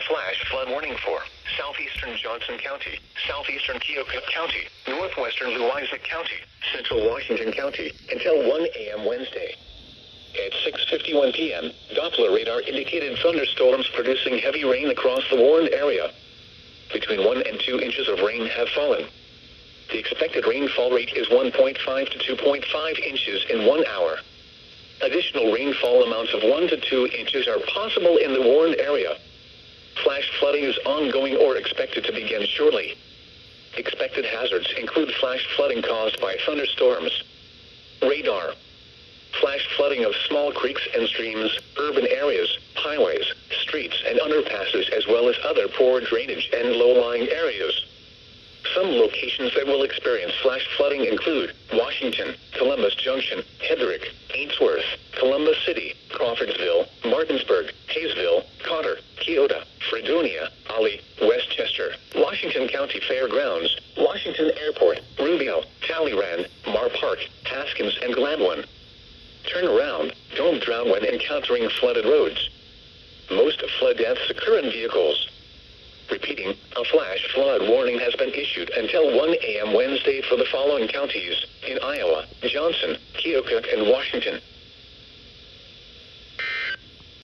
flash flood warning for southeastern Johnson County, southeastern Keokuk County, northwestern Louisa County, central Washington County, until 1 a.m. Wednesday. At 6:51 p.m., Doppler radar indicated thunderstorms producing heavy rain across the warned area. Between 1 and 2 inches of rain have fallen. The expected rainfall rate is 1.5 to 2.5 inches in 1 hour. Additional rainfall amounts of 1 to 2 inches are possible in the warned area. Flash flooding is ongoing or expected to begin shortly. Expected hazards include flash flooding caused by thunderstorms. Radar. Flash flooding of small creeks and streams, urban areas, highways, streets, and underpasses, as well as other poor drainage and low-lying areas. Some locations that will experience flash flooding include Washington, Columbus Junction, Hedrick, Ainsworth, Columbus City, Crawfordsville, Martinsburg, Hayesville, Cotter, Keota, Fredonia, Ollie, Westchester, Washington County Fairgrounds, Washington Airport, Rubio, Talleyrand, Mar Park, Haskins, and Gladwin. Turn around. Don't drown when encountering flooded roads. Most flood deaths occur in vehicles. Repeating, a flash flood warning has been issued until 1 a.m. Wednesday for the following counties in Iowa, Johnson, Keokuk, and Washington.